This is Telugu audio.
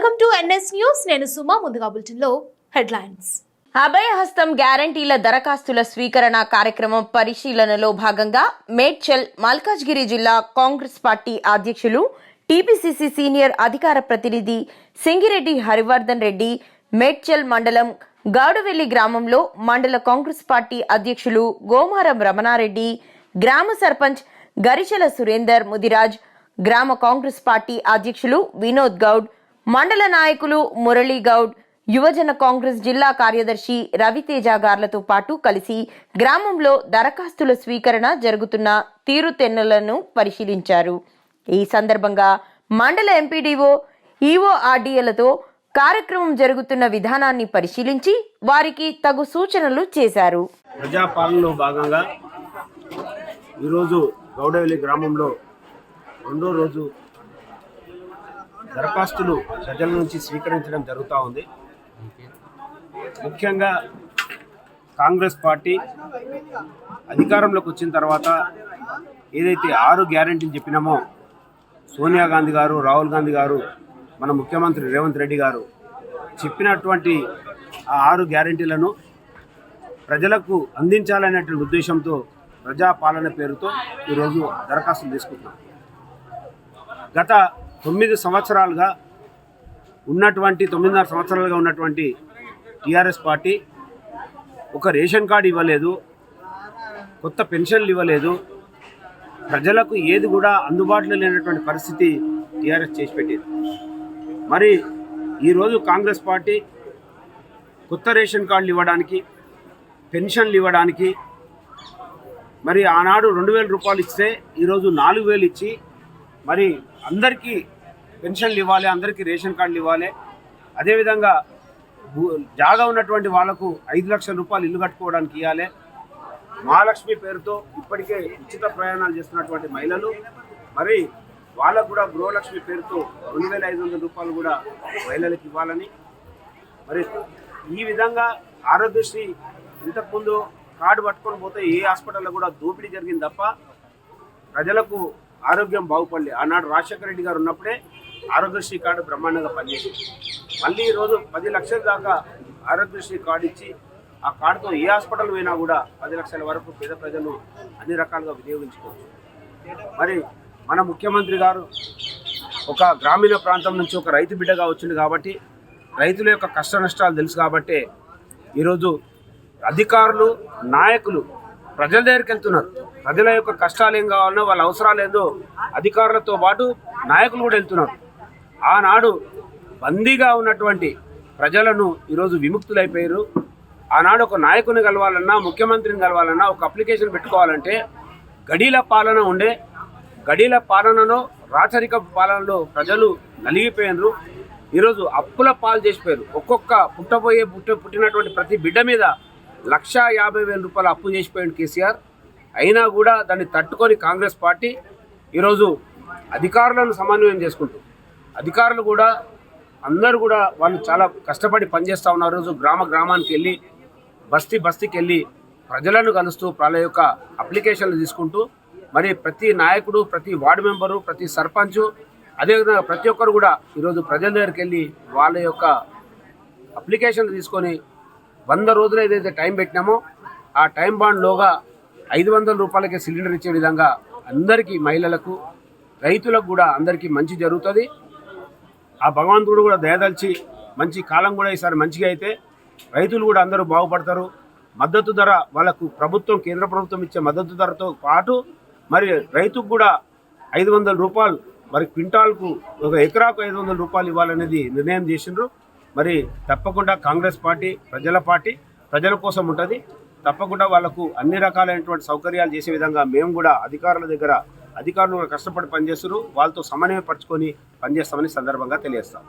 Welcome to NS news. నేను సుమా. ముందుగా బులెటిన్లో హెడ్లైన్స్. అభయహస్తం గ్యారంటీల దరఖాస్తుల స్వీకరణ కార్యక్రమం పరిశీలనలో భాగంగా మేడ్చల్ మల్కాజ్గిరి జిల్లా కాంగ్రెస్ పార్టీ అధ్యక్షులు టీపీసీసీ సీనియర్ అధికార ప్రతినిధి సింగిరెడ్డి హరివర్ధన్ రెడ్డి మేడ్చల్ మండలం గౌడవెల్లి గ్రామంలో మండల కాంగ్రెస్ పార్టీ అధ్యక్షులు గోమారం రమణారెడ్డి, గ్రామ సర్పంచ్ గరిచెల సురేందర్ ముదిరాజ్, గ్రామ కాంగ్రెస్ పార్టీ అధ్యక్షులు వినోద్ గౌడ్, మండల నాయకులు మురళీ గౌడ్, యువజన కాంగ్రెస్ జిల్లా కార్యదర్శి రవితేజ గార్లతో పాటు కలిసి గ్రామంలో దరఖాస్తుల స్వీకరణ జరుగుతున్న తీరుతెన్నులను పరిశీలించారు. ఈ సందర్భంగా మండల ఎంపీడీఓ, ఈఓఆర్డీఏలతో కార్యక్రమం జరుగుతున్న విధానాన్ని పరిశీలించి వారికి తగు సూచనలు చేశారు. ప్రజాపాలనలో భాగంగా ఈరోజు గౌడవెల్లి గ్రామంలో రెండో రోజు దరఖాస్తులు ప్రజల నుంచి స్వీకరించడం జరుగుతూ ఉంది. ముఖ్యంగా కాంగ్రెస్ పార్టీ అధికారంలోకి వచ్చిన తర్వాత ఏదైతే 6 గ్యారెంటీలు చెప్పినామో సోనియా గాంధీ గారు, రాహుల్ గాంధీ గారు, మన ముఖ్యమంత్రి రేవంత్ రెడ్డి గారు చెప్పినటువంటి ఆ 6 గ్యారెంటీలను ప్రజలకు అందించాలనేటువంటి ఉద్దేశంతో ప్రజాపాలన పేరుతో ఈరోజు దరఖాస్తులు తీసుకుంటున్నాం. గత 9 సంవత్సరాలుగా ఉన్నటువంటి 9.5 సంవత్సరాలుగా ఉన్నటువంటి టీఆర్ఎస్ పార్టీ ఒక రేషన్ కార్డు ఇవ్వలేదు, కొత్త పెన్షన్లు ఇవ్వలేదు, ప్రజలకు ఏది కూడా అందుబాటులో లేనటువంటి పరిస్థితి టీఆర్ఎస్ చేసి పెట్టింది. మరి ఈరోజు కాంగ్రెస్ పార్టీ కొత్త రేషన్ కార్డులు ఇవ్వడానికి, పెన్షన్లు ఇవ్వడానికి, మరి ఆనాడు 2,000 రూపాయలు ఇస్తే ఈరోజు 4,000 ఇచ్చి మరి అందరికీ పెన్షన్లు ఇవ్వాలి, అందరికీ రేషన్ కార్డులు ఇవ్వాలి. అదేవిధంగా జాగా ఉన్నటువంటి వాళ్లకు 5 లక్షల రూపాయలు ఇల్లు కట్టుకోవడానికి ఇవ్వాలి. మహాలక్ష్మి పేరుతో ఇప్పటికే ఉచిత ప్రయాణాలు చేస్తున్నటువంటి మహిళలు మరి వాళ్ళకు కూడా గృహలక్ష్మి పేరుతో 2,500 రూపాయలు కూడా మహిళలకు ఇవ్వాలని, మరి ఈ విధంగా ఆరోగ్యశ్రీ ఇంతకుముందు కార్డు పట్టుకొని పోతే ఏ హాస్పిటల్లో కూడా దోపిడీ జరిగింది తప్ప ప్రజలకు ఆరోగ్యం బాగుపడలే. ఆనాడు రాజశేఖర రెడ్డి గారు ఉన్నప్పుడే ఆరోగ్యశ్రీ కార్డు బ్రహ్మాండంగా పనిచేసింది. మళ్ళీ ఈరోజు 10 లక్షల దాకా ఆరోగ్యశ్రీ కార్డు ఇచ్చి ఆ కార్డుతో ఏ హాస్పిటల్ పోయినా కూడా 10 లక్షల వరకు పేద ప్రజలు అన్ని రకాలుగా వినియోగించుకోవచ్చు. మరి మన ముఖ్యమంత్రి గారు ఒక గ్రామీణ ప్రాంతం నుంచి ఒక రైతు బిడ్డగా వచ్చింది కాబట్టి రైతుల యొక్క కష్ట నష్టాలు తెలుసు కాబట్టి ఈరోజు అధికారులు, నాయకులు ప్రజల దగ్గరికి వెళ్తున్నారు. ప్రజల యొక్క కష్టాలు ఏం కావాలనో, వాళ్ళ అవసరాలు ఏందో అధికారులతో పాటు నాయకులు కూడా వెళ్తున్నారు. ఆనాడు బందీగా ఉన్నటువంటి ప్రజలను ఈరోజు విముక్తులైపోయారు. ఆనాడు ఒక నాయకుని కలవాలన్నా, ముఖ్యమంత్రిని కలవాలన్నా, ఒక అప్లికేషన్ పెట్టుకోవాలంటే గడీల పాలన ఉండే. గడీల పాలనలో, రాచరిక పాలనలో ప్రజలు నలిగిపోయినారు. ఈరోజు అప్పుల పాలు చేసిపోయారు. ఒక్కొక్క పుట్టినటువంటి ప్రతి బిడ్డ మీద 1,50,000 రూపాయలు అప్పు చేసిపోయాడు కేసీఆర్. అయినా కూడా దాన్ని తట్టుకొని కాంగ్రెస్ పార్టీ ఈరోజు అధికారులను సమన్వయం చేసుకుంటూ, అధికారులు కూడా అందరూ కూడా వాళ్ళు చాలా కష్టపడి పనిచేస్తూ ఉన్నారు. రోజు గ్రామానికి వెళ్ళి, బస్తీకి వెళ్ళి ప్రజలను కలుస్తూ వాళ్ళ యొక్క అప్లికేషన్లు తీసుకుంటూ, మరి ప్రతి నాయకుడు, ప్రతి వార్డు మెంబరు, ప్రతి సర్పంచు, అదేవిధంగా ప్రతి ఒక్కరు కూడా ఈరోజు ప్రజల దగ్గరికి వెళ్ళి వాళ్ళ యొక్క అప్లికేషన్లు తీసుకొని 100 రోజులు ఏదైతే టైం పెట్టినామో ఆ టైం బాండ్లోగా 500 రూపాయలకే సిలిండర్ ఇచ్చే విధంగా అందరికీ, మహిళలకు, రైతులకు కూడా అందరికీ మంచి జరుగుతుంది. ఆ భగవంతుడు కూడా దయదలిచి మంచి కాలం కూడా ఈసారి మంచిగా అయితే రైతులు కూడా అందరూ బాగుపడతారు. మద్దతు ధర వాళ్ళకు ప్రభుత్వం, కేంద్ర ప్రభుత్వం ఇచ్చే మద్దతు ధరతో పాటు మరి రైతుకు కూడా 500 రూపాయలు, మరి క్వింటాల్కు, ఒక ఎకరాకు 500 రూపాయలు ఇవ్వాలనేది నిర్ణయం చేసిండ్రు. మరి తప్పకుండా కాంగ్రెస్ పార్టీ ప్రజల కోసం ఉంటుంది. తప్పకుండా వాళ్ళకు అన్ని రకాలైనటువంటి సౌకర్యాలు చేసే విధంగా మేము కూడా అధికారులు కష్టపడి పనిచేస్తారు. వాళ్ళతో సమన్వయపరచుకొని పనిచేస్తామని సందర్భంగా తెలియజేస్తాం.